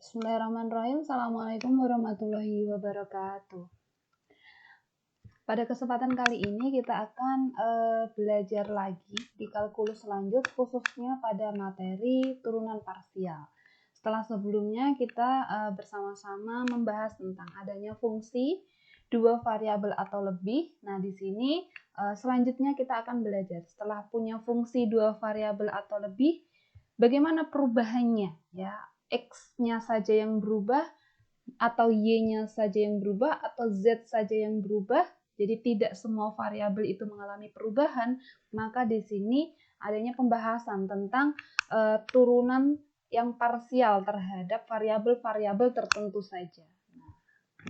Bismillahirrahmanirrahim. Assalamualaikum warahmatullahi wabarakatuh. Pada kesempatan kali ini kita akan belajar lagi di kalkulus lanjut, khususnya pada materi turunan parsial. Setelah sebelumnya kita bersama-sama membahas tentang adanya fungsi dua variabel atau lebih. Nah, di sini selanjutnya kita akan belajar setelah punya fungsi dua variabel atau lebih, bagaimana perubahannya ya. X-nya saja yang berubah, atau Y-nya saja yang berubah, atau Z saja yang berubah. Jadi tidak semua variabel itu mengalami perubahan. Maka di sini adanya pembahasan tentang turunan yang parsial terhadap variabel-variabel tertentu saja. Nah,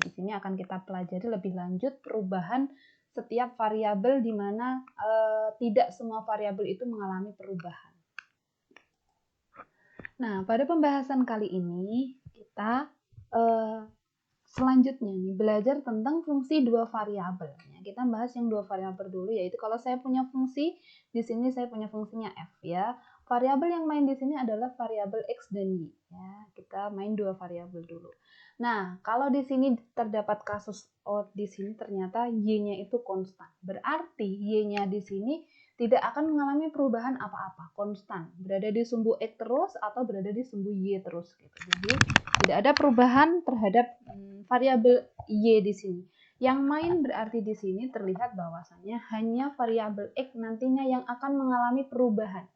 di sini akan kita pelajari lebih lanjut perubahan setiap variabel di mana tidak semua variabel itu mengalami perubahan. Nah, pada pembahasan kali ini kita selanjutnya nih belajar tentang fungsi dua variabel. Kita bahas yang dua variabel dulu, yaitu kalau saya punya fungsi, di sini saya punya fungsinya f ya. Variabel yang main di sini adalah variabel x dan y ya. Kita main dua variabel dulu. Nah, kalau di sini terdapat kasus di sini ternyata y-nya itu konstan. Berarti y-nya di sini tidak akan mengalami perubahan apa-apa, konstan, berada di sumbu X terus atau berada di sumbu Y terus gitu. Jadi tidak ada perubahan terhadap variabel Y di sini. Yang main berarti di sini terlihat bahwasannya hanya variabel X nantinya yang akan mengalami perubahan.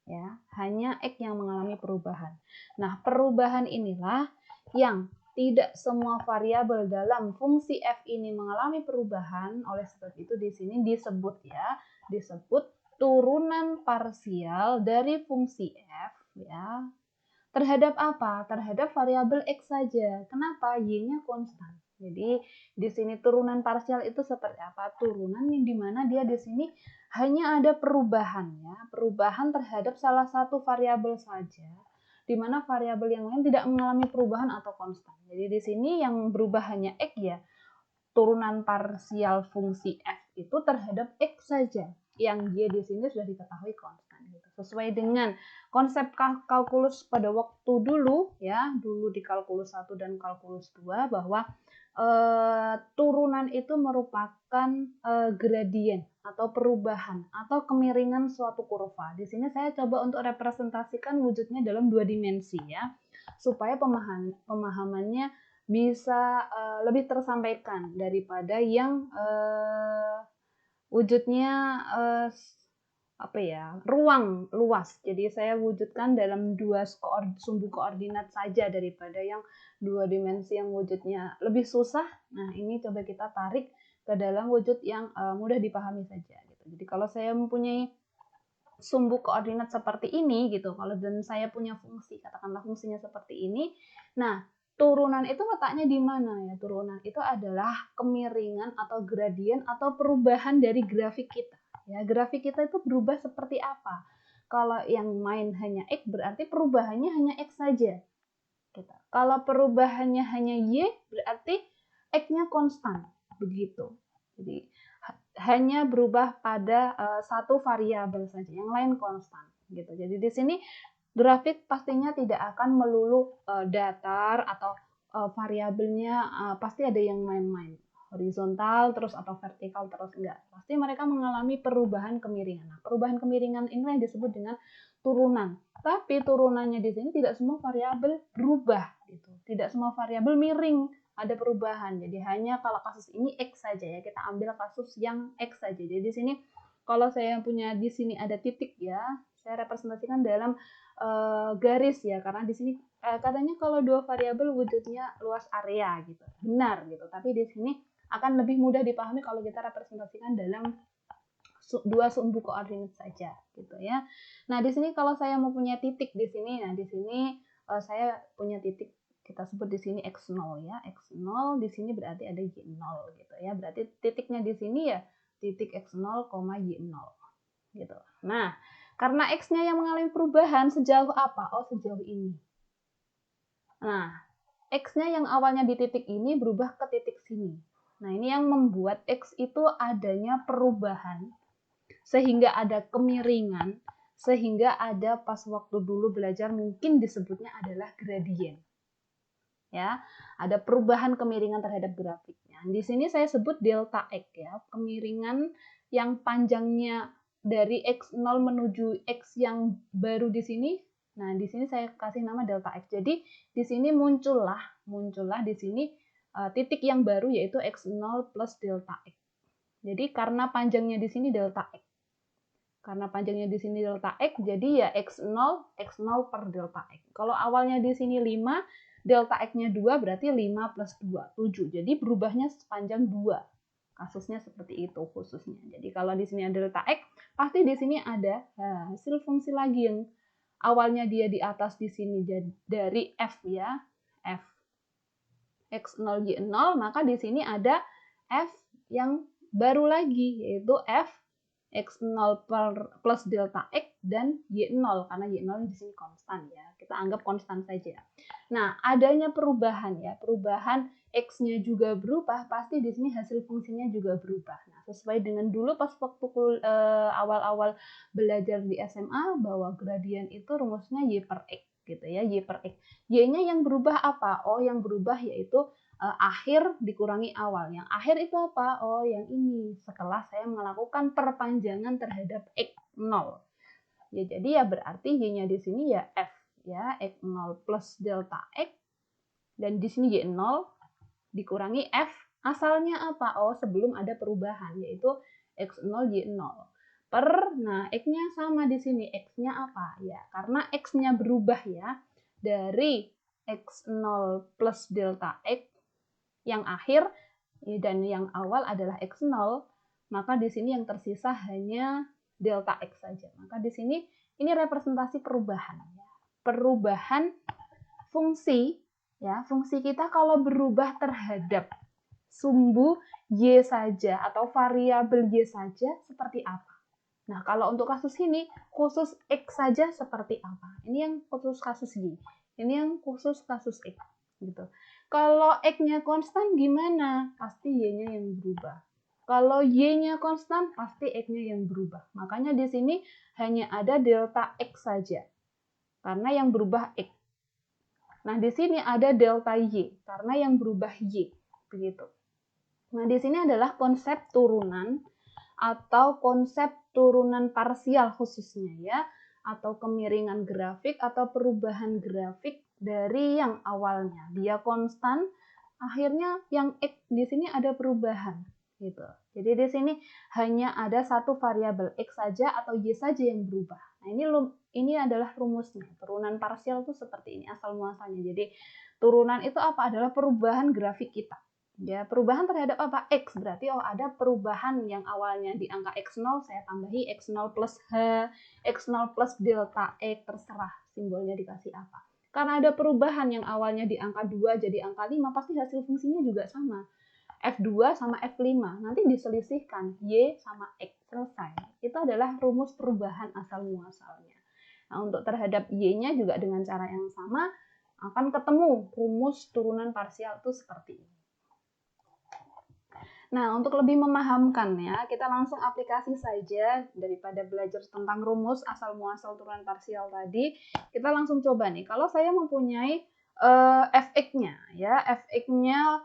Ya, hanya X yang mengalami perubahan. Nah, perubahan inilah yang tidak semua variabel dalam fungsi f ini mengalami perubahan. Oleh sebab itu di sini disebut turunan parsial dari fungsi f ya. Terhadap apa? Terhadap variabel x saja. Kenapa? Y-nya konstan. Jadi di sini turunan parsial itu seperti apa? Turunan yang dimana dia di sini hanya ada perubahan ya, perubahan terhadap salah satu variabel saja, di mana variabel yang lain tidak mengalami perubahan atau konstan. Jadi di sini yang berubah hanya x ya. Turunan parsial fungsi f itu terhadap x saja. Yang y di sini sudah diketahui konstan gitu. Sesuai dengan konsep kalkulus pada waktu dulu ya, dulu di kalkulus 1 dan kalkulus 2 bahwa turunan itu merupakan gradien atau perubahan atau kemiringan suatu kurva. Di sini saya coba untuk representasikan wujudnya dalam dua dimensi ya, supaya pemahamannya bisa lebih tersampaikan daripada yang wujudnya ruang luas. Jadi saya wujudkan dalam dua sumbu koordinat saja daripada yang dua dimensi yang wujudnya lebih susah. Nah, ini coba kita tarik ke dalam wujud yang mudah dipahami saja gitu. Jadi kalau saya mempunyai sumbu koordinat seperti ini gitu, kalau dan saya punya fungsi, katakanlah fungsinya seperti ini. Nah, turunan itu letaknya di mana ya? Turunan itu adalah kemiringan atau gradien atau perubahan dari grafik kita. Ya, grafik kita itu berubah seperti apa? Kalau yang main hanya X, berarti perubahannya hanya X saja. Gitu. Kalau perubahannya hanya Y, berarti X-nya konstan. Begitu. Jadi hanya berubah pada satu variabel saja, yang lain konstan. Gitu. Jadi di sini grafik pastinya tidak akan melulu datar atau variabelnya pasti ada yang main-main. Horizontal terus atau vertikal terus, enggak. Pasti mereka mengalami perubahan kemiringan. Nah, perubahan kemiringan ini yang disebut dengan turunan. Tapi turunannya di sini tidak semua variabel berubah gitu. Tidak semua variabel miring, ada perubahan. Jadi hanya kalau kasus ini X saja ya. Kita ambil kasus yang X saja. Jadi di sini kalau saya punya di sini ada titik ya, saya representasikan dalam garis ya, karena di sini katanya kalau dua variabel wujudnya luas area gitu. Benar gitu. Tapi di sini akan lebih mudah dipahami kalau kita representasikan dalam dua sumbu koordinat saja gitu ya. Nah, di sini kalau saya mau punya titik di sini, nah di sini saya punya titik, kita sebut di sini x0 ya. X0 di sini berarti ada y0 gitu ya. Berarti titiknya di sini ya titik x0, y0 gitu. Nah, karena x-nya yang mengalami perubahan sejauh apa? Oh, sejauh ini. Nah, x-nya yang awalnya di titik ini berubah ke titik sini. Nah, ini yang membuat x itu adanya perubahan, sehingga ada kemiringan, sehingga ada pas waktu dulu belajar mungkin disebutnya adalah gradien. ya. Ada perubahan kemiringan terhadap grafiknya. Di sini saya sebut delta X ya, kemiringan yang panjangnya dari X0 menuju X yang baru di sini. Nah, di sini saya kasih nama delta X. Jadi, di sini muncullah di sini titik yang baru yaitu X0 plus delta X. Jadi, karena panjangnya di sini delta X. Karena panjangnya di sini delta X, jadi ya X0 per delta X. Kalau awalnya di sini 5, delta X-nya 2, berarti 5 plus 2, 7. Jadi berubahnya sepanjang 2. Kasusnya seperti itu khususnya. Jadi kalau di sini ada delta X, pasti di sini ada hasil fungsi lagi yang awalnya dia di atas di sini dari F ya, F X0 Y0, maka di sini ada F yang baru lagi, yaitu F X0 plus delta X dan Y0, karena Y0 di sini konstan ya. Kita anggap konstan saja. Nah, adanya perubahan ya, perubahan X-nya juga berubah, pasti di sini hasil fungsinya juga berubah. Nah, sesuai dengan dulu pas waktu awal-awal belajar di SMA, bahwa gradien itu rumusnya Y per X gitu ya, Y per X. Y-nya yang berubah apa? Oh, yang berubah yaitu akhir dikurangi awal. Yang akhir itu apa? Oh, yang ini. Setelah saya melakukan perpanjangan terhadap X0. Ya, jadi ya berarti Y-nya di sini ya F ya, X0 plus delta X, dan di sini Y0 dikurangi F. Asalnya apa? Oh, sebelum ada perubahan yaitu X0 Y0 nah X-nya sama di sini. X-nya apa? Ya, karena X-nya berubah ya dari X0 plus delta X yang akhir dan yang awal adalah X0, maka di sini yang tersisa hanya delta X saja. Maka di sini ini representasi perubahan. Perubahan fungsi ya, fungsi kita kalau berubah terhadap sumbu Y saja atau variabel Y saja seperti apa? Nah, kalau untuk kasus ini khusus X saja seperti apa? Ini yang khusus kasus Y. Ini yang khusus kasus X gitu. Kalau X-nya konstan gimana? Pasti Y-nya yang berubah. Kalau Y-nya konstan, pasti X-nya yang berubah. Makanya di sini hanya ada delta X saja. Karena yang berubah X. Nah, di sini ada delta Y. Karena yang berubah Y. Begitu. Nah, di sini adalah konsep turunan atau konsep turunan parsial khususnya ya. Atau kemiringan grafik atau perubahan grafik dari yang awalnya dia konstan, akhirnya yang X di sini ada perubahan gitu. Jadi di sini hanya ada satu variabel X saja atau Y saja yang berubah. Nah, ini adalah rumusnya. Turunan parsial itu seperti ini asal muasalnya. Jadi turunan itu apa? Adalah perubahan grafik kita. Ya, perubahan terhadap apa? X, berarti oh ada perubahan yang awalnya di angka X0, saya tambahi X0 plus H, X0 plus delta X, terserah simbolnya dikasih apa. Karena ada perubahan yang awalnya di angka 2 jadi angka 5, pasti hasil fungsinya juga sama. F2 sama F5, nanti diselisihkan, Y sama X, selesai. Itu adalah rumus perubahan asal muasalnya. Nah, untuk terhadap Y-nya juga dengan cara yang sama, akan ketemu rumus turunan parsial itu seperti ini. Nah, untuk lebih memahamkan ya, kita langsung aplikasi saja daripada belajar tentang rumus asal muasal turunan parsial tadi. Kita langsung coba nih. Kalau saya mempunyai fx-nya ya, fx-nya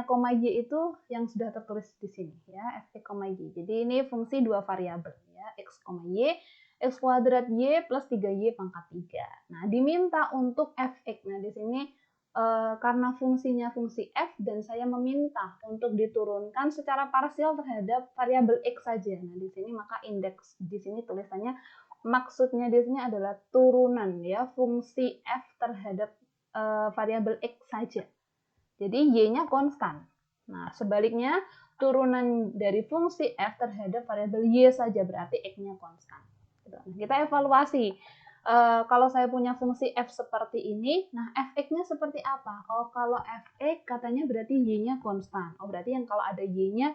koma y itu yang sudah tertulis di sini ya, fx, y. Jadi ini fungsi dua variabel ya, x, y, x kuadrat y plus 3y pangkat 3. Nah, diminta untuk fx. Nah, di sini karena fungsinya fungsi f dan saya meminta untuk diturunkan secara parsial terhadap variabel x saja. Nah, di sini maka indeks di sini tulisannya maksudnya di sini adalah turunan ya fungsi f terhadap variabel x saja. Jadi y-nya konstan. Nah, sebaliknya turunan dari fungsi f terhadap variabel y saja berarti x-nya konstan. Kita evaluasi. Kalau saya punya fungsi f seperti ini, nah fx-nya seperti apa? Oh, kalau fx katanya berarti y-nya konstan. Oh, berarti yang kalau ada y-nya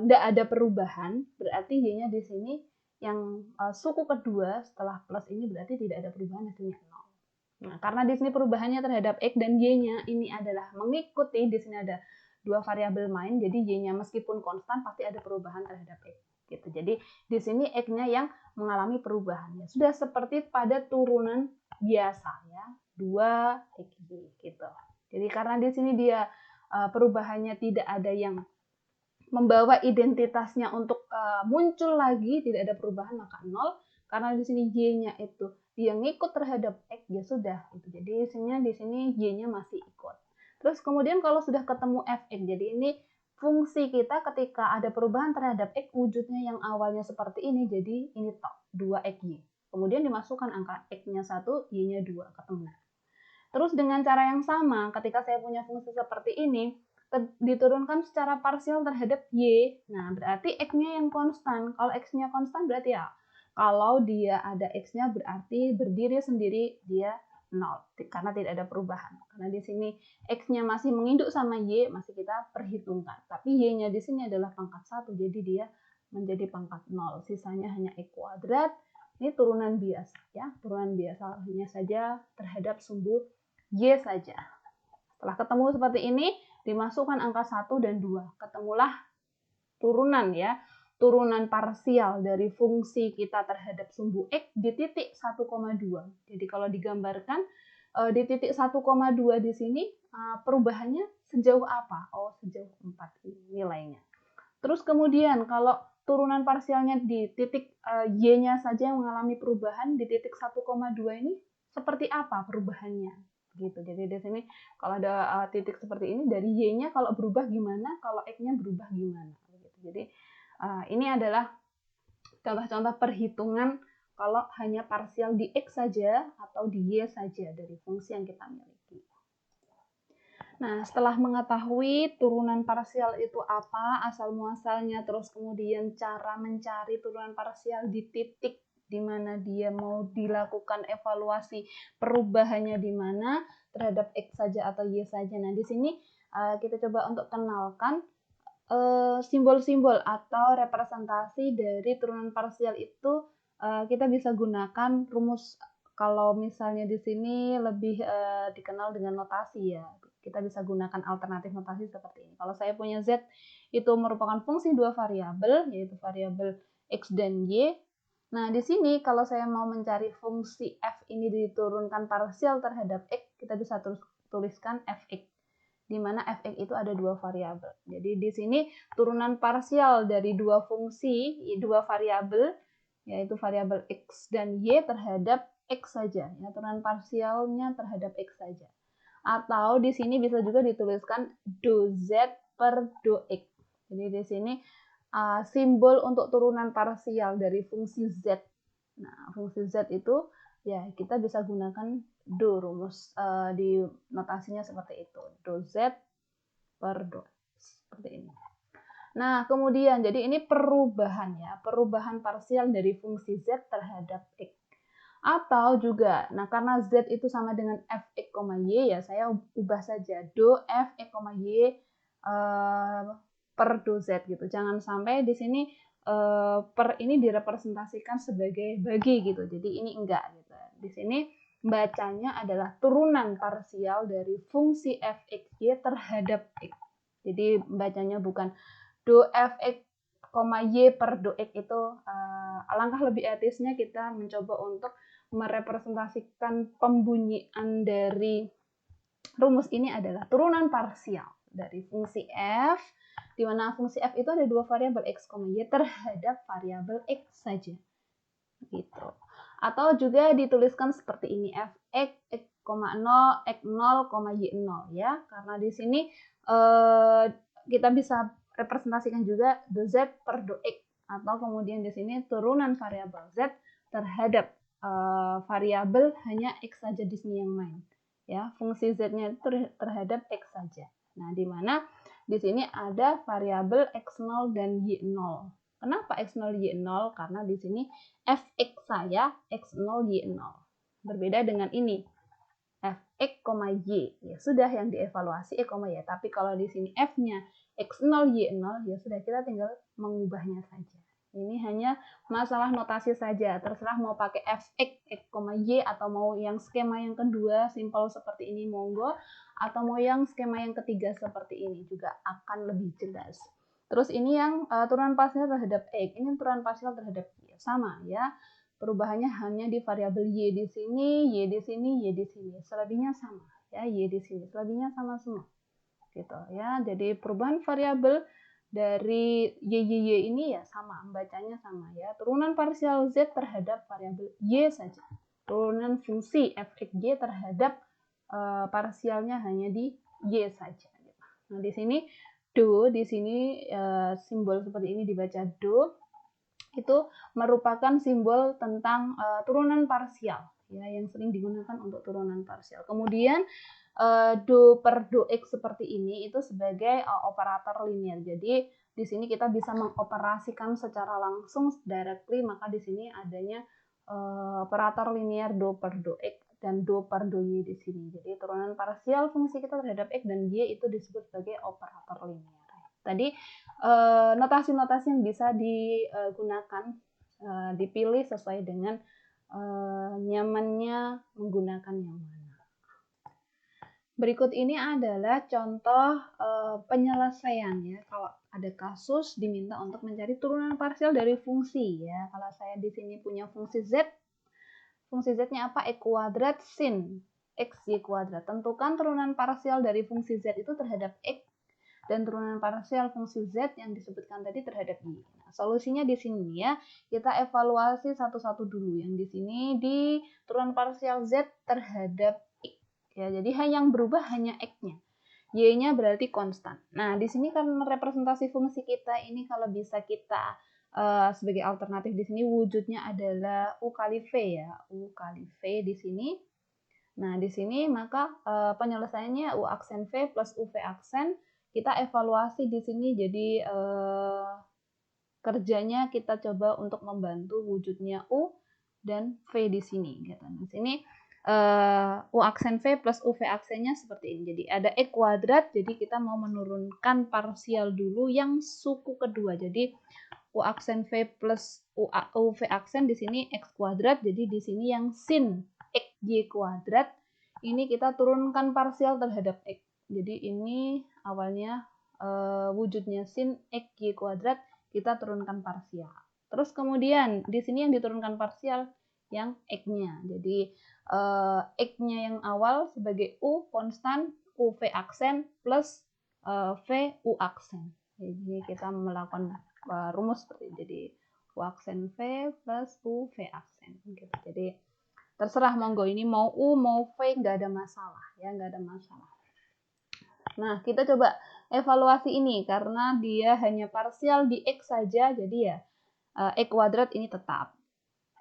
tidak ada perubahan, berarti y-nya di sini yang suku kedua setelah plus ini berarti tidak ada perubahan, hasilnya 0. Nah, karena di sini perubahannya terhadap x dan y-nya ini adalah mengikuti, di sini ada dua variabel main, jadi y-nya meskipun konstan pasti ada perubahan terhadap x. Gitu. Jadi di sini x-nya yang mengalami perubahan. Sudah seperti pada turunan biasa ya, 2xy gitu. Jadi karena di sini dia perubahannya tidak ada yang membawa identitasnya untuk muncul lagi, tidak ada perubahan, maka 0. Karena di sini y-nya itu dia ngikut terhadap x, ya sudah gitu. Jadi isinya di sini y-nya masih ikut. Terus kemudian kalau sudah ketemu fx, jadi ini fungsi kita ketika ada perubahan terhadap x, wujudnya yang awalnya seperti ini, jadi ini tok 2xy. Kemudian dimasukkan angka x-nya 1, y-nya 2, ketemu. Terus dengan cara yang sama, ketika saya punya fungsi seperti ini, diturunkan secara parsial terhadap y. Nah, berarti x-nya yang konstan. Kalau x-nya konstan berarti ya, kalau dia ada x-nya berarti berdiri sendiri dia 0, karena tidak ada perubahan. Karena di sini x-nya masih menginduk sama y, masih kita perhitungkan. Tapi y-nya di sini adalah pangkat 1, jadi dia menjadi pangkat 0. Sisanya hanya x kuadrat. Ini turunan biasa ya, turunan biasa hanya saja terhadap sumbu y saja. Setelah ketemu seperti ini, dimasukkan angka 1 dan 2. Ketemulah turunan ya, turunan parsial dari fungsi kita terhadap sumbu x di titik 1,2. Jadi kalau digambarkan di titik 1,2 di sini perubahannya sejauh apa? Oh, sejauh 4 nilainya. Terus kemudian kalau turunan parsialnya di titik y-nya saja yang mengalami perubahan di titik 1,2 ini seperti apa perubahannya? Gitu. Jadi di sini kalau ada titik seperti ini, dari y-nya kalau berubah gimana, kalau x-nya berubah gimana. Gitu. Jadi ini adalah contoh-contoh perhitungan kalau hanya parsial di x saja atau di y saja dari fungsi yang kita miliki. Nah, setelah mengetahui turunan parsial itu apa, asal muasalnya, terus kemudian cara mencari turunan parsial di titik di mana dia mau dilakukan evaluasi perubahannya di mana terhadap x saja atau y saja. Nah, di sini kita coba untuk kenalkan simbol-simbol atau representasi dari turunan parsial itu. Kita bisa gunakan rumus. Kalau misalnya di sini lebih dikenal dengan notasi ya, kita bisa gunakan alternatif notasi seperti ini. Kalau saya punya z itu merupakan fungsi dua variabel, yaitu variabel x dan y. Nah, di sini kalau saya mau mencari fungsi f ini diturunkan parsial terhadap x, kita bisa tuliskan fx, di mana fx itu ada dua variabel. Jadi di sini turunan parsial dari dua fungsi, dua variabel, yaitu variabel x dan y terhadap x saja. Ya, turunan parsialnya terhadap x saja. Atau di sini bisa juga dituliskan do z per do x. Jadi di sini simbol untuk turunan parsial dari fungsi z. Nah, fungsi z itu ya kita bisa gunakan do, rumus di notasinya seperti itu. Do z per do x. Seperti ini. Nah, kemudian jadi ini perubahan ya, perubahan parsial dari fungsi z terhadap x. Atau juga, nah karena z itu sama dengan fx, y, ya saya ubah saja do fx, y per do z gitu. Jangan sampai di sini per ini direpresentasikan sebagai bagi gitu. Jadi ini enggak gitu. Di sini bacanya adalah turunan parsial dari fungsi fx, y terhadap x. Jadi bacanya bukan do fx, y per do x itu. Alangkah lebih etisnya kita mencoba untuk merepresentasikan pembunyian dari rumus ini adalah turunan parsial dari fungsi f, di mana fungsi f itu ada dua variabel x, y terhadap variabel x saja. Gitu. Atau juga dituliskan seperti ini, fx, x,0, x0, y0 ya. Karena di sini kita bisa representasikan juga do z per do x, atau kemudian di sini turunan variabel z terhadap variabel hanya x saja di sini yang main. Ya, fungsi z-nya terhadap x saja. Nah, di mana di sini ada variabel x0 dan y0. Kenapa x0, y0? Karena di sini fx saya x0, y0. Berbeda dengan ini. Fx, y. Ya sudah yang dievaluasi y. Tapi kalau di sini f-nya x0, y0, ya sudah kita tinggal mengubahnya saja. Ini hanya masalah notasi saja. Terserah mau pakai fx, y atau mau yang skema yang kedua simpel seperti ini monggo, atau mau yang skema yang ketiga seperti ini juga akan lebih jelas. Terus ini yang turunan parsial terhadap x, ini turunan parsial terhadap y, sama ya. Perubahannya hanya di variabel y di sini, y di sini, y di sini. Selebihnya sama ya, y di sini. Selebihnya sama semua. Gitu ya. Jadi perubahan variabel dari y ini ya sama, bacanya sama ya. Turunan parsial z terhadap variabel y saja. Turunan fungsi f(x, y) terhadap parsialnya hanya di y saja. Nah, di sini do, di sini simbol seperti ini dibaca do, itu merupakan simbol tentang turunan parsial ya, yang sering digunakan untuk turunan parsial. Kemudian do per do x seperti ini itu sebagai operator linear. Jadi di sini kita bisa mengoperasikan secara langsung directly, maka di sini adanya operator linear do per do x dan do per do y di sini. Jadi turunan parsial fungsi kita terhadap x dan y itu disebut sebagai operator linear. Tadi notasi-notasi yang bisa digunakan, dipilih sesuai dengan nyamannya menggunakan yang mana. Berikut ini adalah contoh penyelesaian ya. Kalau ada kasus diminta untuk mencari turunan parsial dari fungsi ya. Kalau saya di sini punya fungsi z-nya apa? X kuadrat sin x y kuadrat. Tentukan turunan parsial dari fungsi z itu terhadap x dan turunan parsial fungsi z yang disebutkan tadi terhadap y. Nah, solusinya di sini ya, kita evaluasi satu-satu dulu. Yang di sini di turunan parsial z terhadap x. Ya, jadi yang berubah hanya x-nya. Y-nya berarti konstan. Nah, di sini karena representasi fungsi kita ini kalau bisa kita sebagai alternatif di sini wujudnya adalah u kali v ya, u kali v di sini. Nah, di sini maka penyelesaiannya u aksen v plus uv aksen. Kita evaluasi di sini, jadi kerjanya kita coba untuk membantu wujudnya U dan V di sini. Gitu. Di sini U aksen V plus UV aksennya seperti ini. Jadi ada X kuadrat, jadi kita mau menurunkan parsial dulu yang suku kedua. Jadi U aksen V plus UV aksen di sini X kuadrat, jadi di sini yang sin XY kuadrat, ini kita turunkan parsial terhadap X. Jadi ini awalnya wujudnya sin XY kuadrat, kita turunkan parsial. Terus kemudian di sini yang diturunkan parsial yang X-nya. Jadi X-nya yang awal sebagai U konstan, UV aksen plus V U aksen. Jadi kita melakukan rumus seperti ini. Jadi U aksen V plus UV aksen. Gitu. Jadi terserah monggo, ini mau U mau V nggak ada masalah ya, nggak ada masalah. Nah, kita coba evaluasi ini karena dia hanya parsial di X saja, jadi ya X kuadrat ini tetap.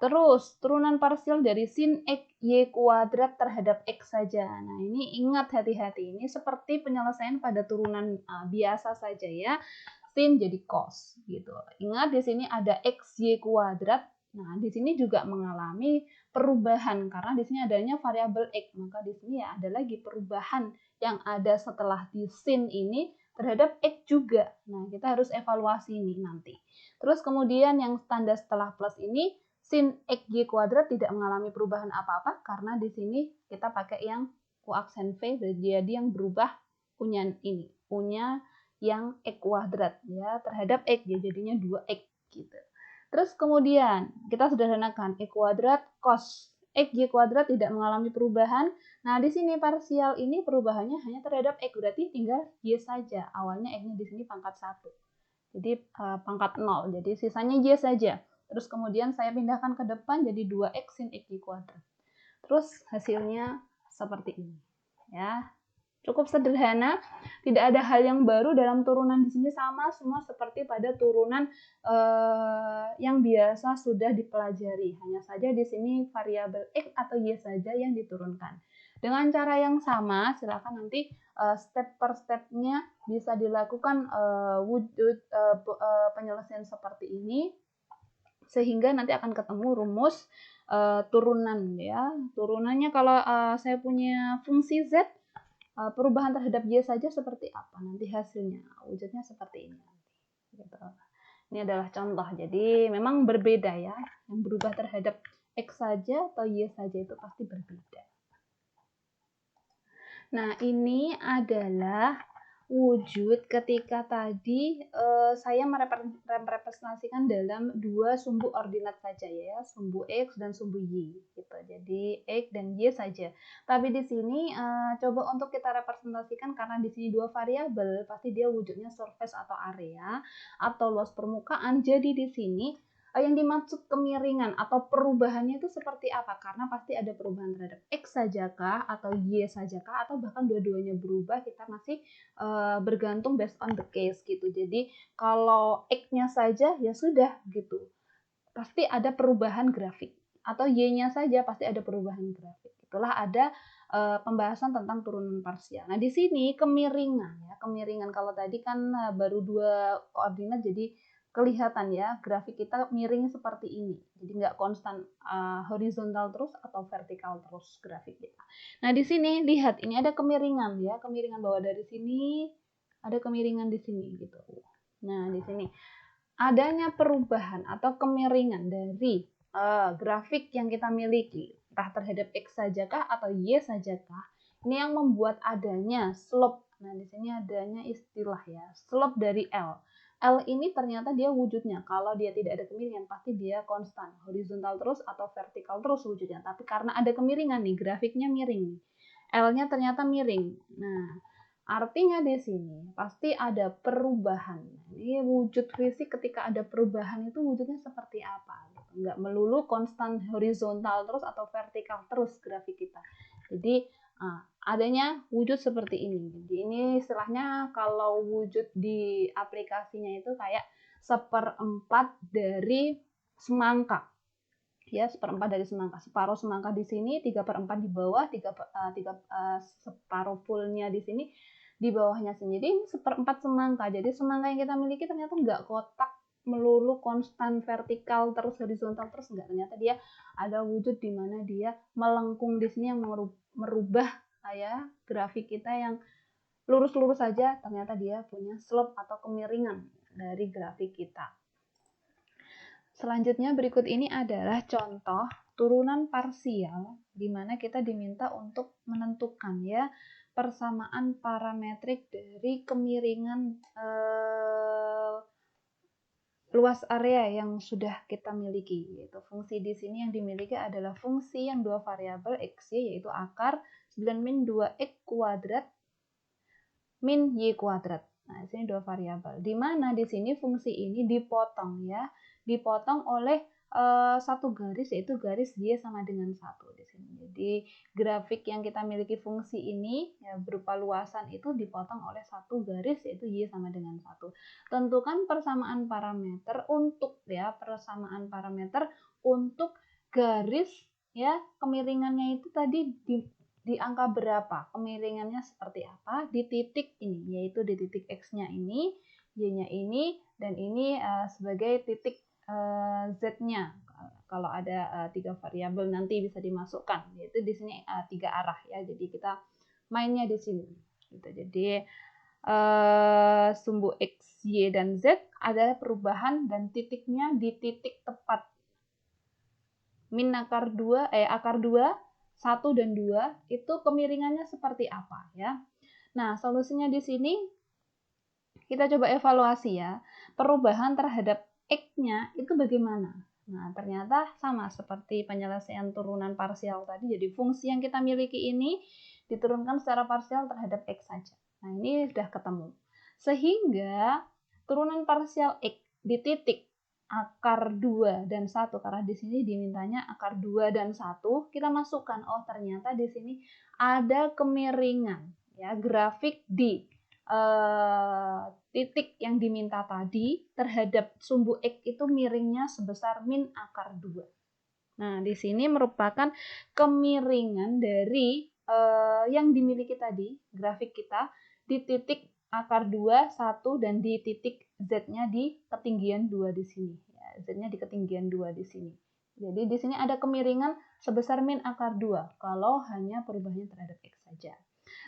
Terus, turunan parsial dari sin X Y kuadrat terhadap X saja. Nah, ini ingat hati-hati, ini seperti penyelesaian pada turunan biasa saja ya. Sin jadi cos gitu. Ingat di sini ada X Y kuadrat. Nah, di sini juga mengalami perubahan karena di sini adanya variabel X. Maka di sini ya ada lagi perubahan yang ada setelah di sin ini terhadap X juga. Nah, kita harus evaluasi ini nanti. Terus kemudian yang tanda setelah plus ini, sin XY kuadrat tidak mengalami perubahan apa-apa karena di sini kita pakai yang U aksen V, jadi yang berubah U-nya ini. U-nya yang X kuadrat ya terhadap X, ya jadinya 2X gitu. Terus kemudian kita sederhanakan X kuadrat cos XY kuadrat tidak mengalami perubahan. Nah, di sini parsial ini perubahannya hanya terhadap X, berarti tinggal Y saja. Awalnya X-nya di sini pangkat 1. Jadi pangkat 0. Jadi sisanya Y saja. Terus kemudian saya pindahkan ke depan jadi 2X sin XY kuadrat. Terus hasilnya seperti ini. Ya. Cukup sederhana, tidak ada hal yang baru dalam turunan di sini, sama semua seperti pada turunan yang biasa sudah dipelajari. Hanya saja di sini variabel X atau Y saja yang diturunkan. Dengan cara yang sama, silakan nanti step per stepnya bisa dilakukan wujud penyelesaian seperti ini, sehingga nanti akan ketemu rumus turunan ya. Turunannya kalau saya punya fungsi Z, perubahan terhadap Y saja seperti apa nanti hasilnya, wujudnya seperti ini gitu. Ini adalah contoh, jadi memang berbeda ya, yang berubah terhadap X saja atau Y saja itu pasti berbeda. Nah, ini adalah wujud ketika tadi saya merepresentasikan dalam dua sumbu ordinat saja ya, sumbu X dan sumbu Y gitu. Jadi X dan Y saja. Tapi di sini coba untuk kita representasikan karena di sini dua variabel, pasti dia wujudnya surface atau area atau luas permukaan. Jadi di sini yang dimaksud kemiringan atau perubahannya itu seperti apa? Karena pasti ada perubahan terhadap X sajakah atau Y sajakah atau bahkan dua-duanya berubah, kita masih bergantung based on the case gitu. Jadi kalau X-nya saja ya sudah gitu, pasti ada perubahan grafik, atau Y-nya saja pasti ada perubahan grafik. Itulah ada pembahasan tentang turunan parsial. Nah di sini kemiringan ya, kemiringan kalau tadi kan baru dua koordinat jadi kelihatan ya grafik kita miring seperti ini, jadi nggak konstan horizontal terus atau vertikal terus grafik kita. Nah di sini lihat ini ada kemiringan ya, kemiringan bawah dari sini ada kemiringan di sini gitu. Nah di sini adanya perubahan atau kemiringan dari grafik yang kita miliki, entah terhadap X sajakah atau Y sajakah, ini yang membuat adanya slope. Nah di sini adanya istilah ya, slope dari L. L ini ternyata dia wujudnya, kalau dia tidak ada kemiringan pasti dia konstan, horizontal terus atau vertikal terus wujudnya. Tapi karena ada kemiringan nih, grafiknya miring. L-nya ternyata miring. Nah, artinya di sini pasti ada perubahan. Ini wujud fisik ketika ada perubahan itu wujudnya seperti apa? Nggak melulu konstan horizontal terus atau vertikal terus grafik kita. Jadi adanya wujud seperti ini. Jadi ini istilahnya kalau wujud di aplikasinya itu kayak 1/4 dari semangka. Ya, 1/4 dari semangka. Separuh semangka di sini, 3/4 di bawah, separuh fullnya di sini, di bawahnya sini. Jadi ini 1/4 semangka. Jadi semangka yang kita miliki ternyata nggak kotak melulu konstan vertikal terus horizontal terus, enggak. Ternyata dia ada wujud di mana dia melengkung di sini yang merubah ya grafik kita yang lurus-lurus saja, ternyata dia punya slope atau kemiringan dari grafik kita. Selanjutnya berikut ini adalah contoh turunan parsial di mana kita diminta untuk menentukan ya persamaan parametrik dari kemiringan luas area yang sudah kita miliki, yaitu fungsi di sini yang dimiliki adalah fungsi yang dua variabel x, y, yaitu akar 9 min 2x kuadrat min y kuadrat. Nah, di sini dua variabel. Di mana di sini fungsi ini dipotong ya, dipotong oleh satu garis, yaitu garis y sama dengan 1 di sini. Jadi grafik yang kita miliki fungsi ini ya berupa luasan itu dipotong oleh satu garis, yaitu y sama dengan 1. Tentukan persamaan parameter untuk ya persamaan parameter untuk garis ya kemiringannya itu tadi di angka berapa, kemiringannya seperti apa di titik ini, yaitu di titik X-nya ini, Y-nya ini, dan ini sebagai titik Z-nya. Kalau ada 3 variabel nanti bisa dimasukkan, yaitu di sini 3 arah ya. Jadi kita mainnya di sini. Gitu. Jadi sumbu X, Y, dan Z ada perubahan dan titiknya di titik tepat min akar 2, akar 2, 1 dan 2 itu kemiringannya seperti apa ya. Nah, solusinya di sini kita coba evaluasi ya. Perubahan terhadap X-nya itu bagaimana? Nah, ternyata sama seperti penyelesaian turunan parsial tadi. Jadi fungsi yang kita miliki ini diturunkan secara parsial terhadap X saja. Nah, ini sudah ketemu. Sehingga turunan parsial X di titik akar 2 dan 1, karena di sini dimintanya akar 2 dan 1, kita masukkan, oh ternyata di sini ada kemiringan ya grafik di titik yang diminta tadi terhadap sumbu X itu miringnya sebesar min akar 2. Nah, di sini merupakan kemiringan dari yang dimiliki tadi, grafik kita di titik akar 2, 1, dan di titik Z-nya di ketinggian 2 di sini. Ya, Z-nya di ketinggian 2 di sini. Jadi di sini ada kemiringan sebesar min akar 2 kalau hanya perubahannya terhadap X saja.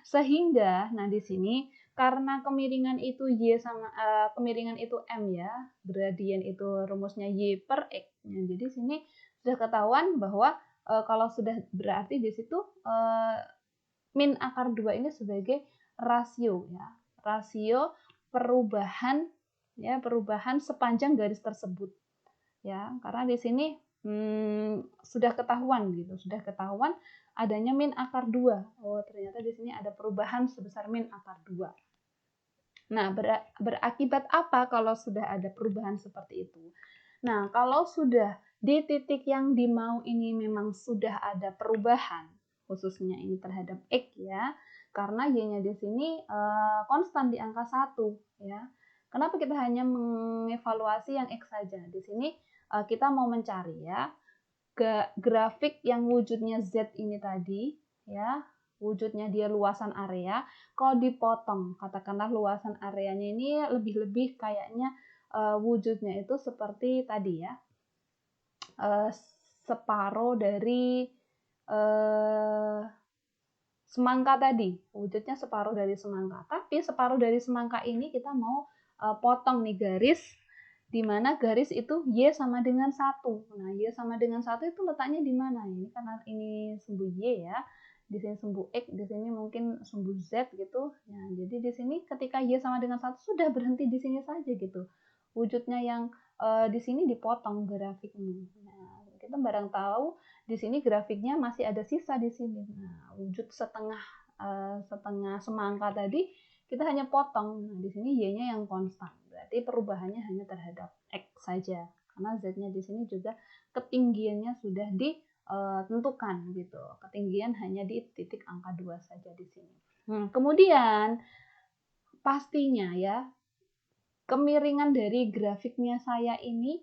Sehingga, nah di sini karena kemiringan itu Y sama kemiringan itu M ya, gradien itu rumusnya Y per X. Nah, jadi sini sudah ketahuan bahwa kalau sudah berarti di situ min akar 2 ini sebagai rasio ya, rasio perubahan ya, perubahan sepanjang garis tersebut. Ya, karena di sini sudah ketahuan gitu, sudah ketahuan adanya min akar 2. Oh, ternyata di sini ada perubahan sebesar min akar 2. Nah, berakibat apa kalau sudah ada perubahan seperti itu? Nah, kalau sudah di titik yang dimau ini memang sudah ada perubahan, khususnya ini terhadap X ya, karena Y-nya di sini konstan di angka 1 ya. Kenapa kita hanya mengevaluasi yang X saja? Di sini kita mau mencari ya, grafik yang wujudnya Z ini tadi ya, wujudnya dia luasan area, kalau dipotong, katakanlah luasan areanya ini lebih-lebih kayaknya wujudnya itu seperti tadi ya, separuh dari semangka tadi, wujudnya separuh dari semangka. Tapi separuh dari semangka ini kita mau potong nih garis, di mana garis itu Y sama dengan 1. Nah, Y sama dengan 1 itu letaknya di mana? Ini karena ini sumbu Y ya, di sini sumbu X, di sini mungkin sumbu Z gitu. Nah, jadi di sini ketika Y sama dengan 1 sudah berhenti di sini saja gitu. Wujudnya yang di sini dipotong grafiknya. Nah, kita barang tahu di sini grafiknya masih ada sisa di sini. Nah, wujud setengah semangka tadi kita hanya potong. Nah, di sini Y-nya yang konstan. Berarti perubahannya hanya terhadap X saja. Karena Z-nya di sini juga ketinggiannya sudah ditentukan gitu. Ketinggian hanya di titik angka 2 saja di sini. Kemudian pastinya ya, kemiringan dari grafiknya saya ini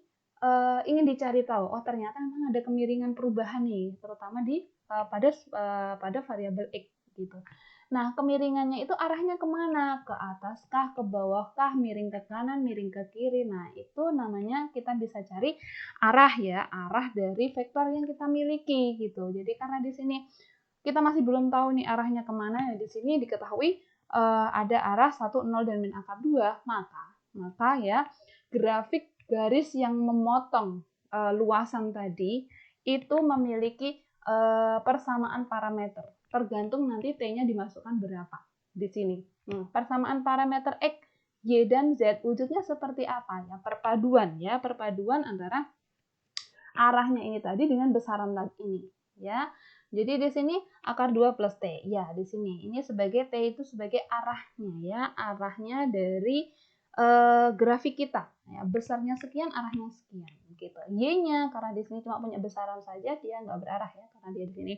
ingin dicari tahu. Oh, ternyata memang ada kemiringan perubahan nih, terutama pada variabel X gitu. Nah, kemiringannya itu arahnya kemana? Ke atas kah, ke bawah kah, miring ke kanan, miring ke kiri. Nah, itu namanya kita bisa cari arah ya, arah dari vektor yang kita miliki gitu. Jadi karena di sini kita masih belum tahu nih arahnya kemana, ya di sini diketahui ada arah 1, 0, dan min akar 2, maka ya grafik garis yang memotong luasan tadi itu memiliki persamaan parameter. Tergantung nanti T-nya dimasukkan berapa di sini. Persamaan parameter X, Y, dan Z wujudnya seperti apa ya? Perpaduan antara arahnya ini tadi dengan besaran ini ya. Jadi di sini akar 2 plus T. Ya, di sini ini sebagai T itu sebagai arahnya ya, arahnya dari grafik kita. Ya, besarnya sekian, arahnya sekian gitu. Y-nya karena di sini cuma punya besaran saja, dia nggak berarah ya, karena dia di sini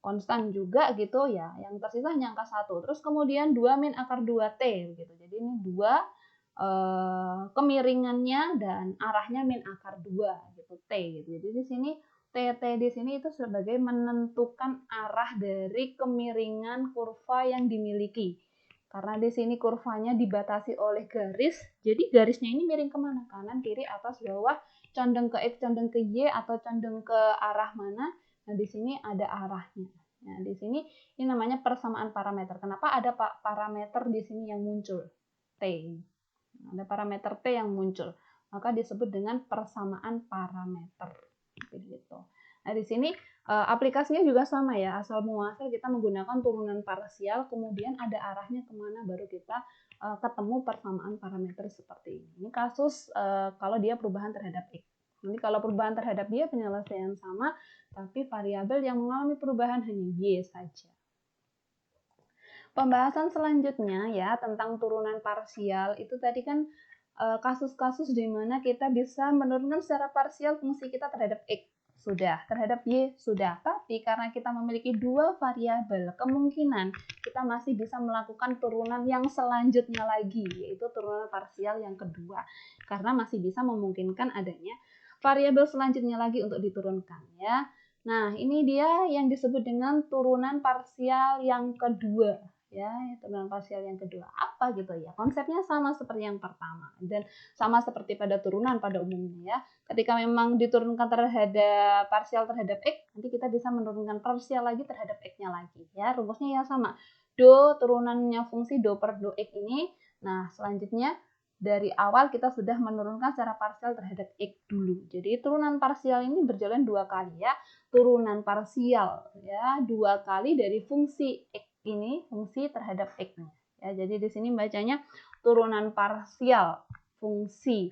konstan juga gitu ya. Yang tersisa hanya angka 1. Terus kemudian 2 min akar 2T gitu. Jadi ini 2 kemiringannya dan arahnya min akar 2 gitu, T gitu. Jadi di sini TT di sini itu sebagai menentukan arah dari kemiringan kurva yang dimiliki. Karena di sini kurvanya dibatasi oleh garis, jadi garisnya ini miring kemana? Kanan, kiri, atas, bawah, condong ke X, condong ke Y, atau condong ke arah mana? Nah, di sini ada arahnya. Nah, di sini ini namanya persamaan parameter. Kenapa ada parameter di sini yang muncul? T. Ada parameter T yang muncul. Maka disebut dengan persamaan parameter. Begitu. Nah, di sini aplikasinya juga sama ya. Asal muasal kita menggunakan turunan parsial, kemudian ada arahnya kemana, baru kita ketemu persamaan parameter seperti ini. Ini kasus kalau dia perubahan terhadap X. Jadi kalau perubahan terhadap Y penyelesaian sama, tapi variabel yang mengalami perubahan hanya Y saja. Pembahasan selanjutnya ya tentang turunan parsial itu tadi kan kasus-kasus di mana kita bisa menurunkan secara parsial fungsi kita terhadap X. Sudah, terhadap Y sudah. Tapi karena kita memiliki 2 variabel, kemungkinan kita masih bisa melakukan turunan yang selanjutnya lagi, yaitu turunan parsial yang kedua. Karena masih bisa memungkinkan adanya variabel selanjutnya lagi untuk diturunkan ya. Nah, ini dia yang disebut dengan turunan parsial yang kedua. Ya, turunan parsial yang kedua apa gitu ya, konsepnya sama seperti yang pertama dan sama seperti pada turunan pada umumnya ya. Ketika memang diturunkan terhadap parsial terhadap X, nanti kita bisa menurunkan parsial lagi terhadap X-nya lagi ya. Rumusnya ya sama, do turunannya fungsi do per do X ini. Nah, selanjutnya dari awal kita sudah menurunkan secara parsial terhadap X dulu. Jadi turunan parsial ini berjalan 2 kali ya. Turunan parsial ya 2 kali dari fungsi X ini, fungsi terhadap X-nya Ya, jadi di sini bacanya turunan parsial fungsi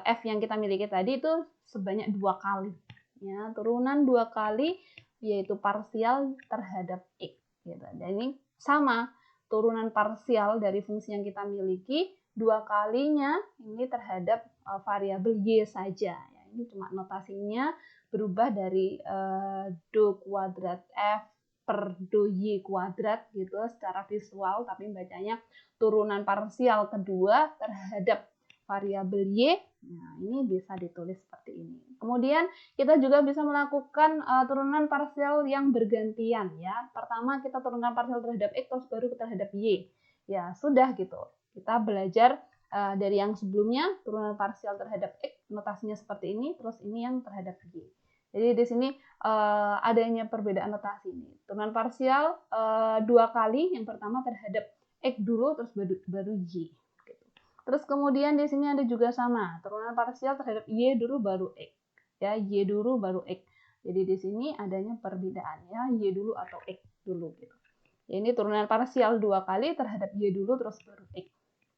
f yang kita miliki tadi itu sebanyak 2 kali. Ya, turunan 2 kali yaitu parsial terhadap x. Gitu. Dan ini sama, turunan parsial dari fungsi yang kita miliki 2 kalinya ini terhadap variabel y saja. Ya, ini cuma notasinya berubah dari do kuadrat f per do y kuadrat gitu secara visual, tapi bacanya turunan parsial kedua terhadap variabel y. Nah, ini bisa ditulis seperti ini. Kemudian kita juga bisa melakukan turunan parsial yang bergantian ya. Pertama kita turunkan parsial terhadap x terus baru terhadap y. Ya, sudah gitu. Kita belajar dari yang sebelumnya turunan parsial terhadap x notasinya seperti ini, terus ini yang terhadap y. Jadi di sini adanya perbedaan notasi ini. Turunan parsial 2 kali, yang pertama terhadap x dulu terus baru y. Terus kemudian di sini ada juga sama, turunan parsial terhadap y dulu baru x. Ya, y dulu baru x. Jadi di sini adanya perbedaan ya, y dulu atau x dulu gitu. Ya, ini turunan parsial 2 kali terhadap y dulu terus baru x.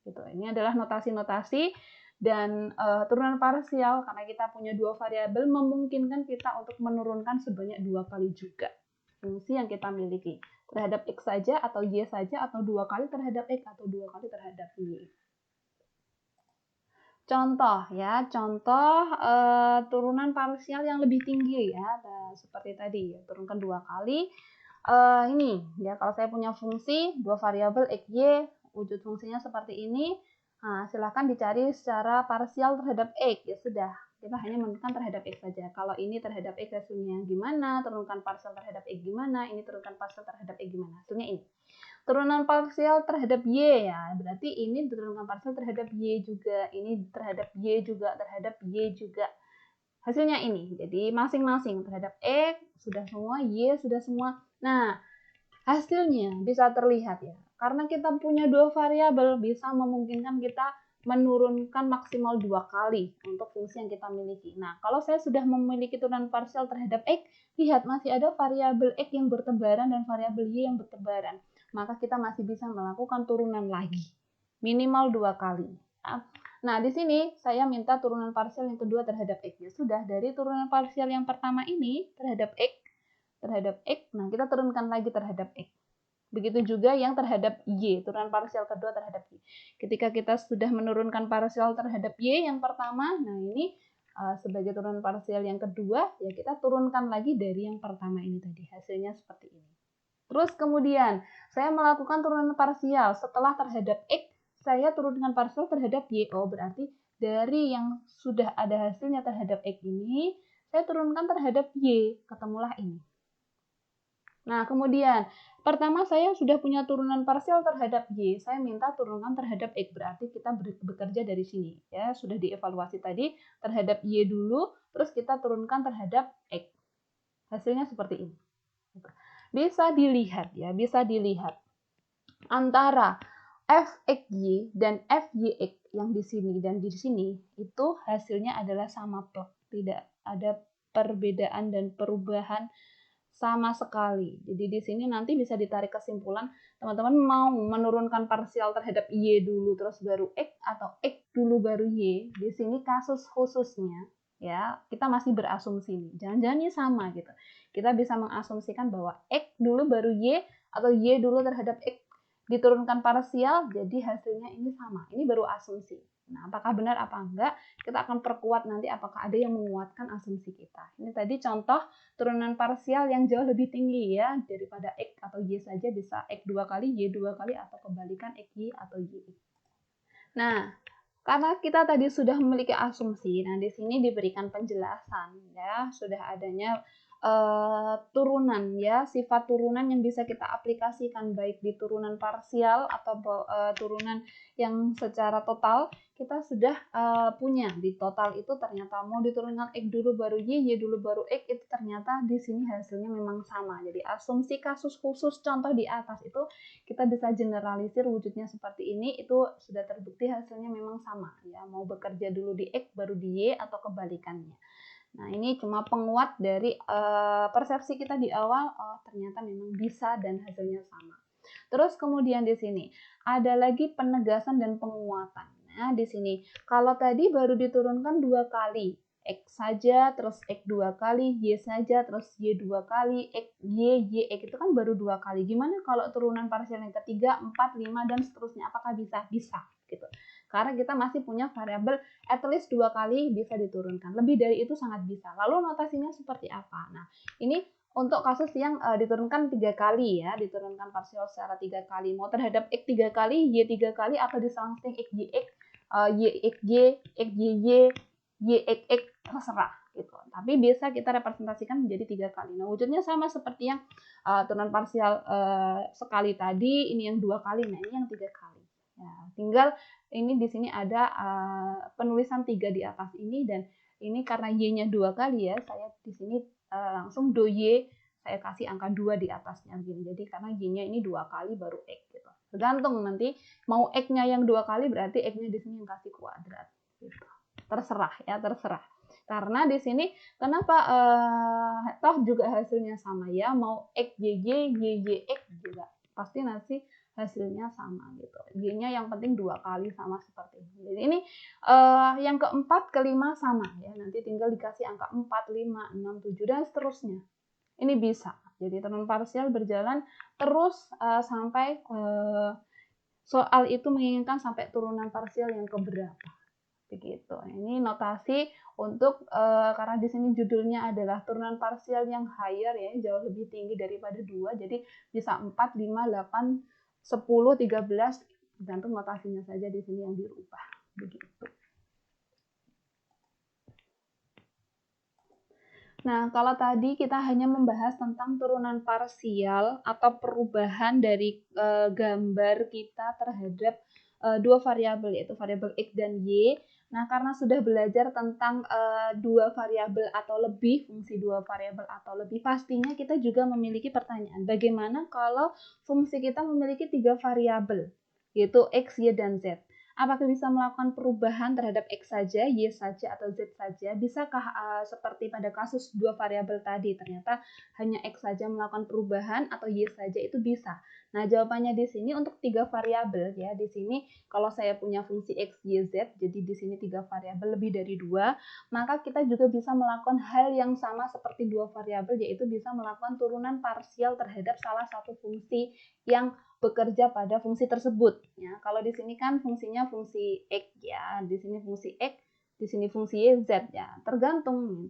Gitu. Ini adalah notasi-notasi dan turunan parsial karena kita punya 2 variabel memungkinkan kita untuk menurunkan sebanyak 2 kali juga fungsi yang kita miliki. Terhadap x saja atau y saja atau 2 kali terhadap x atau 2 kali terhadap y. Contoh ya, contoh turunan parsial yang lebih tinggi ya, seperti tadi ya, turunkan 2 kali. Ini ya, kalau saya punya fungsi 2 variabel x, y, wujud fungsinya seperti ini. Nah, silahkan dicari secara parsial terhadap x. Ya sudah, kita hanya menentukan terhadap x saja. Kalau ini terhadap x hasilnya gimana, turunkan parsial terhadap x gimana, ini turunkan parsial terhadap x gimana, hasilnya ini. Turunan parsial terhadap y ya, berarti ini turunkan parsial terhadap y juga, ini terhadap y juga, terhadap y juga. Hasilnya ini, jadi masing-masing terhadap x sudah semua, y sudah semua. Nah, hasilnya bisa terlihat ya, karena kita punya 2 variabel bisa memungkinkan kita menurunkan maksimal 2 kali untuk fungsi yang kita miliki. Nah, kalau saya sudah memiliki turunan parsial terhadap x, lihat masih ada variabel x yang bertebaran dan variabel y yang bertebaran. Maka kita masih bisa melakukan turunan lagi, minimal 2 kali. Nah, di sini saya minta turunan parsial yang kedua terhadap x. Ya sudah, dari turunan parsial yang pertama ini terhadap x, nah kita turunkan lagi terhadap x. Begitu juga yang terhadap y, turunan parsial kedua terhadap y. Ketika kita sudah menurunkan parsial terhadap y yang pertama, nah ini sebagai turunan parsial yang kedua, ya kita turunkan lagi dari yang pertama ini tadi. Hasilnya seperti ini. Terus kemudian, saya melakukan turunan parsial setelah terhadap x, saya turunkan parsial terhadap y. Oh, berarti dari yang sudah ada hasilnya terhadap x ini, saya turunkan terhadap y, ketemulah ini. Nah, kemudian pertama saya sudah punya turunan parsial terhadap y, saya minta turunkan terhadap x, berarti kita bekerja dari sini. Ya, sudah dievaluasi tadi terhadap y dulu, terus kita turunkan terhadap x. Hasilnya seperti ini. Bisa dilihat ya, bisa dilihat antara fxy dan fyx yang di sini dan di sini itu hasilnya adalah sama plek, tidak ada perbedaan dan perubahan sama sekali. Jadi di sini nanti bisa ditarik kesimpulan, teman-teman mau menurunkan parsial terhadap y dulu terus baru x atau x dulu baru y. Di sini kasus khususnya ya, kita masih berasumsi nih. Jangan-jangan ini sama gitu. Kita bisa mengasumsikan bahwa x dulu baru y atau y dulu terhadap x diturunkan parsial, jadi hasilnya ini sama. Ini baru asumsi. Nah, apakah benar apa enggak? Kita akan perkuat nanti apakah ada yang menguatkan asumsi kita. Ini tadi contoh turunan parsial yang jauh lebih tinggi ya, daripada x atau y saja bisa x 2 kali, y 2 kali, atau kebalikan x, y, atau y. Nah, karena kita tadi sudah memiliki asumsi, nah di sini diberikan penjelasan ya, sudah adanya turunan ya, sifat turunan yang bisa kita aplikasikan baik di turunan parsial atau turunan yang secara total kita sudah punya. Di total itu ternyata mau diturunkan x dulu baru y dulu baru x, itu ternyata di sini hasilnya memang sama. Jadi asumsi kasus khusus contoh di atas itu kita bisa generalisir wujudnya seperti ini, itu sudah terbukti hasilnya memang sama ya, mau bekerja dulu di x baru di y atau kebalikannya. Nah, ini cuma penguat dari persepsi kita di awal, oh ternyata memang bisa dan hasilnya sama. Terus kemudian di sini ada lagi penegasan dan penguatan. Nah, di sini kalau tadi baru diturunkan 2 kali, X saja, terus X 2 kali, Y saja, terus Y 2 kali, X, Y, X itu kan baru 2 kali. Gimana kalau turunan parsial yang ketiga, 4, 5, dan seterusnya? Apakah bisa? Bisa, gitu. Karena kita masih punya variabel at least 2 kali bisa diturunkan. Lebih dari itu sangat bisa. Lalu notasinya seperti apa? Nah, ini untuk kasus yang diturunkan 3 kali ya, diturunkan parsial secara 3 kali. Mau terhadap X 3 kali, Y 3 kali, atau diselang-seling X, Y, X, Y, X, Y, X, Y, Y, YXX, terserah gitu. Tapi biasa kita representasikan menjadi 3 kali. Nah, wujudnya sama seperti yang turunan parsial sekali tadi, ini yang 2 kali, nah ini yang 3 kali. Ya, tinggal ini di sini ada penulisan 3 di atas ini, dan ini karena Y-nya 2 kali ya, saya di sini langsung do Y saya kasih angka 2 di atasnya begini. Jadi karena Y-nya ini 2 kali baru X gitu. Tergantung nanti mau X-nya yang 2 kali berarti X-nya di sini yang kasih kuadrat gitu. Terserah ya, terserah. Karena di sini kenapa toh juga hasilnya sama ya, mau X YY YYX juga pasti nanti hasilnya sama gitu. Y-nya yang penting 2 kali sama seperti ini. Jadi ini yang keempat, kelima sama ya. Nanti tinggal dikasih angka 4, 5, 6, 7 dan seterusnya. Ini bisa. Jadi turunan parsial berjalan terus sampai soal itu menginginkan sampai turunan parsial yang keberapa. Begitu. Ini notasi untuk karena di sini judulnya adalah turunan parsial yang higher ya, jauh lebih tinggi daripada 2. Jadi bisa 4, 5, 8, 10, 13, tergantung notasinya saja di sini yang dirubah. Begitu. Nah, kalau tadi kita hanya membahas tentang turunan parsial atau perubahan dari gambar kita terhadap dua variabel, yaitu variabel X dan Y. Nah, karena sudah belajar tentang dua variabel atau lebih, fungsi dua variabel atau lebih, pastinya kita juga memiliki pertanyaan, bagaimana kalau fungsi kita memiliki 3 variabel, yaitu X, Y, dan Z? Apakah bisa melakukan perubahan terhadap X saja, Y saja, atau Z saja? Bisakah seperti pada kasus 2 variabel tadi, ternyata hanya X saja melakukan perubahan atau Y saja? Itu bisa. Nah, jawabannya di sini untuk 3 variabel ya. Di sini kalau saya punya fungsi X, Y, Z, jadi di sini 3 variabel lebih dari 2, maka kita juga bisa melakukan hal yang sama seperti 2 variabel, yaitu bisa melakukan turunan parsial terhadap salah satu fungsi yang bekerja pada fungsi tersebut ya. Kalau di sini kan fungsinya fungsi X ya, di sini fungsi X, di sini fungsi Y, Z ya. Tergantung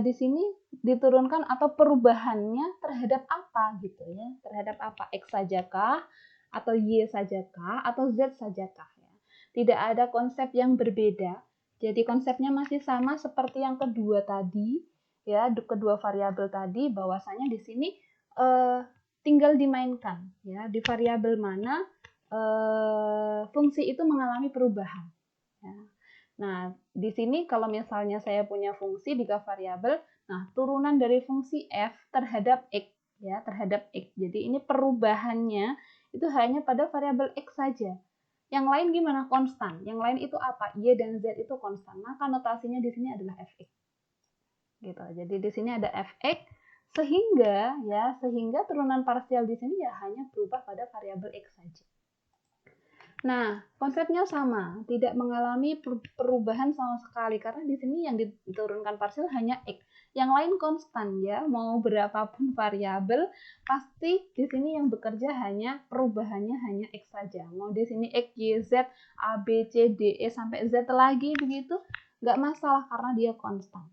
di sini diturunkan atau perubahannya terhadap apa gitu ya. Terhadap apa? X sajakah atau Y sajakah atau Z sajakah ya. Tidak ada konsep yang berbeda. Jadi konsepnya masih sama seperti yang kedua tadi ya, kedua variabel tadi, bahwasanya di sini tinggal dimainkan ya, di variabel mana fungsi itu mengalami perubahan ya. Nah, di sini kalau misalnya saya punya fungsi 3 variabel, nah turunan dari fungsi f terhadap x ya, terhadap x. Jadi ini perubahannya itu hanya pada variabel x saja. Yang lain gimana? Konstan. Yang lain itu apa? Y dan Z itu konstan. Maka notasinya di sini adalah fx. Gitu. Jadi di sini ada fx, sehingga turunan parsial di sini ya hanya berubah pada variabel x saja. Nah, konsepnya sama, tidak mengalami perubahan sama sekali karena di sini yang diturunkan parsial hanya x. Yang lain konstan ya, mau berapapun variabel pasti di sini yang bekerja hanya perubahannya hanya x saja. Mau di sini x, y, z, a, b, c, d, e sampai z lagi begitu, nggak masalah karena dia konstan.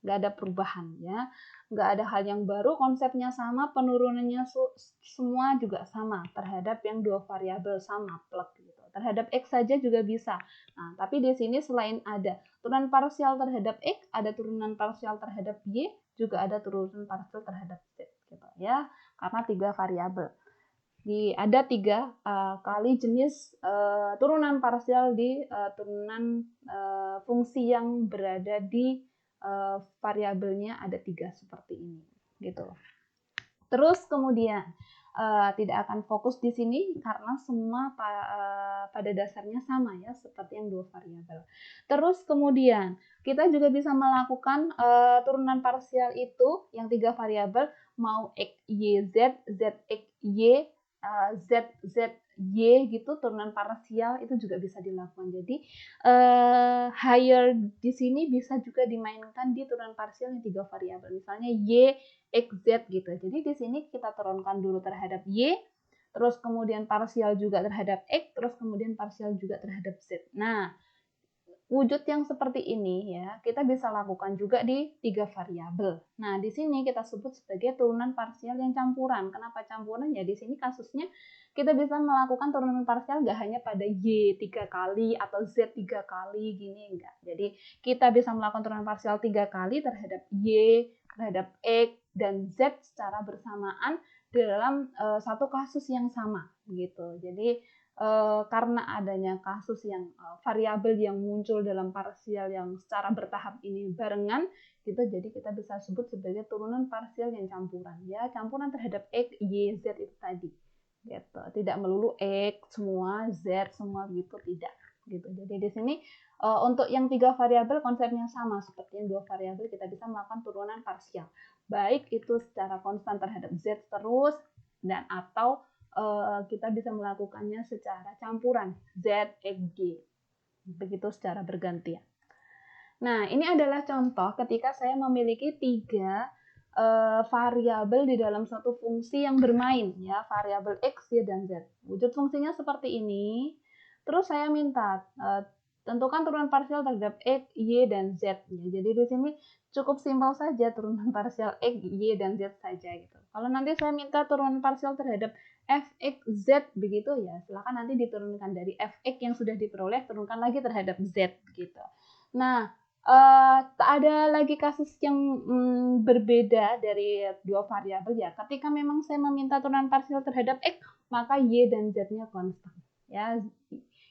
Nggak ada perubahan ya, nggak ada hal yang baru, konsepnya sama, penurunannya semua juga sama terhadap yang 2 variabel sama plug gitu. Terhadap x saja juga bisa. Nah, tapi di sini selain ada turunan parsial terhadap x, ada turunan parsial terhadap y, juga ada turunan parsial terhadap z gitu ya. Karena 3 variabel. Ada 3 kali jenis turunan parsial di turunan fungsi yang berada di variabelnya ada 3 seperti ini gitu. Terus kemudian tidak akan fokus di sini karena semua pada dasarnya sama ya, seperti yang dua variabel. Terus kemudian kita juga bisa melakukan turunan parsial itu yang 3 variabel, mau X, Y, Z, Z, X, Y, Z, Z, Y gitu, turunan parsial itu juga bisa dilakukan. Jadi higher di sini bisa juga dimainkan di turunan parsial yang 3 variabel. Misalnya Y, X, Z gitu. Jadi di sini kita turunkan dulu terhadap Y, terus kemudian parsial juga terhadap X, terus kemudian parsial juga terhadap Z. Nah, wujud yang seperti ini ya, kita bisa lakukan juga di 3 variabel. Nah, di sini kita sebut sebagai turunan parsial yang campuran. Kenapa campuran? Ya di sini kasusnya kita bisa melakukan turunan parsial nggak hanya pada Y 3 kali atau Z 3 kali gini, enggak. Jadi kita bisa melakukan turunan parsial 3 kali terhadap Y, terhadap X, dan Z secara bersamaan dalam satu kasus yang sama gitu. Jadi karena adanya kasus yang variabel yang muncul dalam parsial yang secara bertahap ini barengan gitu, jadi kita bisa sebut sebagai turunan parsial yang campuran ya, campuran terhadap X, Y, Z itu tadi gitu. Tidak melulu X semua, Z semua gitu, tidak gitu. Jadi di sini untuk yang 3 variabel konsepnya sama seperti yang 2 variabel, kita bisa melakukan turunan parsial baik itu secara konstan terhadap Z terus dan atau kita bisa melakukannya secara campuran Z, X, Y, begitu secara bergantian. Nah, ini adalah contoh ketika saya memiliki 3 variabel di dalam satu fungsi yang bermain, ya, variabel X, Y, dan Z. Wujud fungsinya seperti ini. Terus saya minta tentukan turunan parsial terhadap X, Y, dan Z. Ya, jadi di sini cukup simpel saja turunan parsial X, Y, dan Z saja gitu. Kalau nanti saya minta turunan parsial terhadap Fx, Z begitu ya, silakan nanti diturunkan dari Fx yang sudah diperoleh, turunkan lagi terhadap Z gitu. Nah, tak ada lagi kasus yang berbeda dari 2 variabel ya. Ketika memang saya meminta turunan parsial terhadap X, maka Y dan Z-nya konstan. Ya,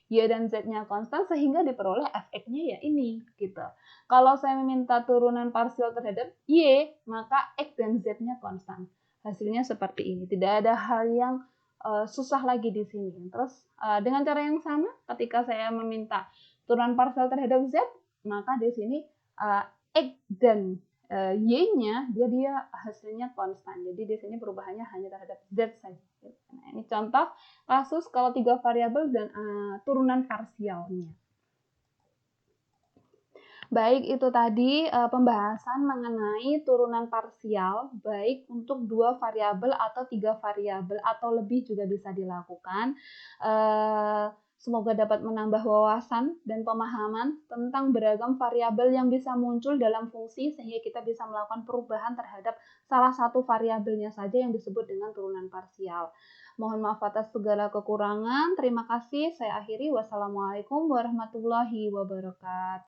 Y dan Z-nya konstan sehingga diperoleh Fx-nya ya ini gitu. Kalau saya meminta turunan parsial terhadap Y, maka X dan Z-nya konstan. Hasilnya seperti ini. Tidak ada hal yang susah lagi di sini. Terus dengan cara yang sama, ketika saya meminta turunan parsial terhadap Z, maka di sini X dan Y-nya dia hasilnya konstan. Jadi di sini perubahannya hanya terhadap Z saja. Nah, ini contoh kasus kalau 3 variabel dan turunan parsialnya. Baik, itu tadi pembahasan mengenai turunan parsial, baik untuk 2 variabel atau 3 variabel atau lebih juga bisa dilakukan. Semoga dapat menambah wawasan dan pemahaman tentang beragam variabel yang bisa muncul dalam fungsi sehingga kita bisa melakukan perubahan terhadap salah satu variabelnya saja yang disebut dengan turunan parsial. Mohon maaf atas segala kekurangan. Terima kasih. Saya akhiri. Wassalamualaikum warahmatullahi wabarakatuh.